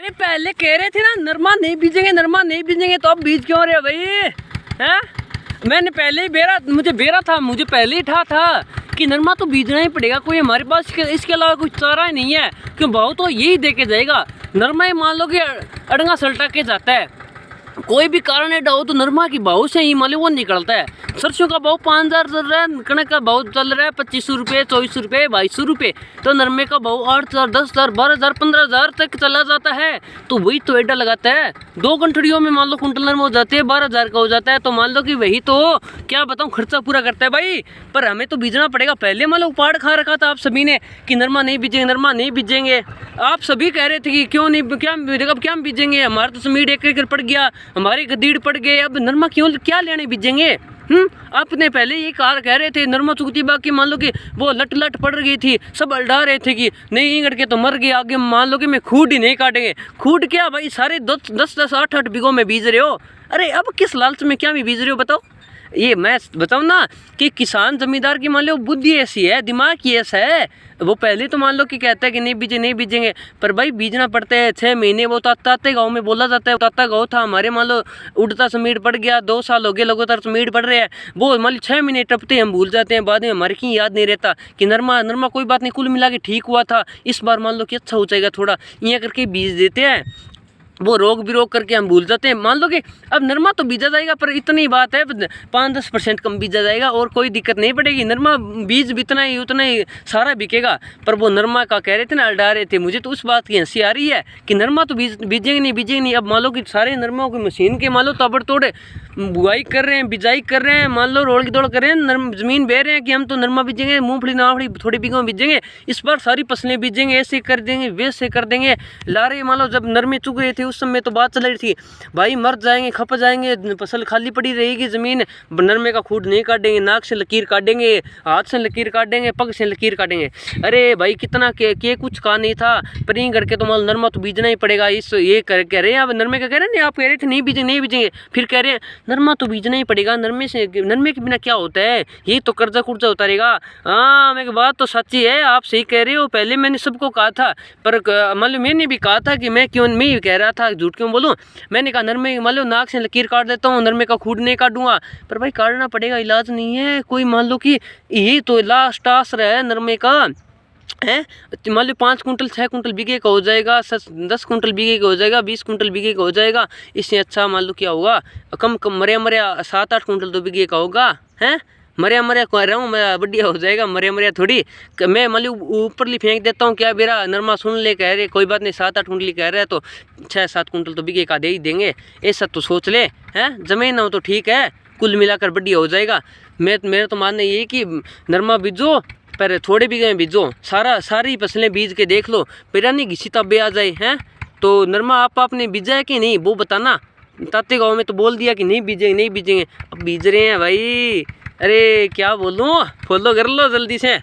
अरे पहले कह रहे थे ना नरमा नहीं बीजेंगे, नरमा नहीं बीजेंगे, तो अब बीज क्यों रहे भाई हैं? मैंने पहले ही बेरा था, मुझे पहले ही था कि नरमा तो बीजना ही पड़ेगा, कोई हमारे पास इसके अलावा कुछ चारा ही नहीं है। क्यों भाव तो यही दे के जाएगा, नरमा ही मान लो कि अड़ंगा सलटा के जाता है। कोई भी कारण है डाहो तो नरमा की भाव से ही मान लो वो निकलता है। सरसों का भाव 5000 चल रहा है, कणक का भाव चल रहा है 2500 रुपये, 2400 रुपये, 2200 रुपये, तो नरमे का भाव 8000, 10000, 12000, 15000 तक चला जाता है। तो वही तो एडा लगाता है, 2 गंठड़ियों में मान लो कुंटल नरमा हो जाते हैं, 12000 का हो जाता है। तो मान लो कि वही तो क्या बताऊँ खर्चा पूरा करता है भाई। पर हमें तो बीजना पड़ेगा। पहले मान लो उपाड़ खा रखा था आप सभी ने कि नरमा नहीं बीजेंगे, नरमा नहीं बीजेंगे। आप सभी कह रहे थे कि क्यों नहीं, क्या बीजेंगे, हमारा तो समीड 1 एकड़ पड़ गया, हमारे गदीड़ पड़ गए, अब नरमा क्यों क्या लेने बीजेंगे। आपने पहले ये कह रहे थे नरमा चुगती बाकी मान लो कि वो लट पड़ गई थी, सब अल्डा रहे थे कि नहीं इंगड़ के तो मर गए, आगे मान लो कि मैं खूड ही नहीं काटेंगे। खूड क्या भाई, सारे 10 8 बीघों में बीज रहे हो। अरे अब किस लालच में क्या भी बीज रहे हो बताओ। ये मैं बताऊँ ना कि किसान जमींदार की मान लो बुद्धि ऐसी है, दिमाग की ऐसा है, वो पहले तो मान लो कि कहता है कि नहीं बीजेंगे, पर भाई बीजना पड़ता है 6 महीने। वो ताते गाँव में बोला जाता है, ताता गाँव था हमारे, मान लो उड़ता समीट पड़ गया, 2 साल हो गए लगातार समीट पड़ रहे हैं, वो मान लो 6 महीने टपते हम भूल जाते हैं, बाद में हमारे की याद नहीं रहता कि नरमा कोई बात नहीं, कुल मिला के ठीक हुआ था, इस बार मान लो कि अच्छा हो जाएगा थोड़ा, यहाँ करके बीज देते हैं, वो रोग विरोग करके हम भूल जाते हैं। मान लो कि अब नरमा तो बीजा जाएगा, पर इतनी बात है 5-10% कम बीजा जाएगा और कोई दिक्कत नहीं पड़ेगी। नरमा बीज भी उतना ही सारा बिकेगा। पर वो नरमा का कह रहे थे ना, अल्डा रहे थे, मुझे तो उस बात की हंसी आ रही है कि नरमा तो बीजेंगे नहीं। अब मान लो कि सारे नरमाओं की मशीन के मान लो ताबड़तोड़ बुआई कर रहे हैं, बिजाई कर रहे हैं, मान लो रोड़ की दौड़ कर रहे हैं, जमीन बह रहे हैं कि हम तो नरमा बीजेंगे, मूंगफली नाफड़ी थोड़ी बीघों बीजेंगे, इस बार सारी फसलें बीजेंगे, ऐसे कर देंगे वैसे कर देंगे। लारे मान लो जब नरमे चुग रहे थे उस समय तो बात चल रही थी भाई मर जाएंगे, खप जाएंगे, फसल खाली पड़ी रहेगी जमीन, नरमे का खूट नहीं काटेंगे, नाक से लकीर काटेंगे, हाथ से लकीर काटेंगे, पग से लकीर काटेंगे। अरे भाई कितना के कुछ कहा नहीं था, पर इन करके तो मान नरमा तो बीजना ही पड़ेगा। इस ये कह रहे हैं, अब नरमे का कह रहे हैं नहीं, आप कह रहे थे नहीं बीजेंगे, फिर कह रहे हैं नरमा तो बीजना ही पड़ेगा। नरमे के बिना क्या होता है, यही तो कर्जा कुर्जा उतारेगा। हाँ मेरी बात तो सच्ची है, आप सही कह रहे हो। पहले मैंने सबको कहा था, पर मतलब मैंने भी कहा था कि मैं कह रहा था, झूठ क्यों बोलूं। मैंने कहा नरमे मान लो नाक से लकीर काट देता हूँ, नरमे का खूट नहीं काटूंगा, पर भाई काटना पड़ेगा, इलाज नहीं है कोई। मान लो कि यही तो लास्ट आसरा है नरमे का है। मान लो 5 कुंटल 6 कुंटल बीघे का हो जाएगा, 10 कुंटल बीघे का हो जाएगा, 20 कुंटल बीघे का हो जाएगा। इससे अच्छा मान लो क्या होगा, कम मरिया 7-8 कुंटल तो बीघे का होगा है। मरिया कह रहा हूँ मैं, बढ़िया हो जाएगा। मरिया थोड़ी मैं मान लो ऊपरली फेंक देता हूँ, क्या मेरा नरमा सुन ले कह रहे, कोई बात नहीं 7-8 कुंटली कह रहे हैं तो 6-7 कुंटल तो बीघे का दे ही देंगे, ऐसा तो सोच ले हैं। जमीन हो तो ठीक है, कुल मिलाकर बढ़िया हो जाएगा। मेरा तो मानना ये कि नरमा बीजो, पर थोड़े बीघे में बीजो, सारी फसलें बीज के देख लो, पिरानी घिसी तबे आ जाए हैं। तो नरमा आपने बीजा है कि नहीं वो बताना। ताते गाँव में तो बोल दिया कि नहीं बीजेंगे, अब बीज रहे हैं भाई। अरे क्या बोलूँ, फॉलो कर लो जल्दी से।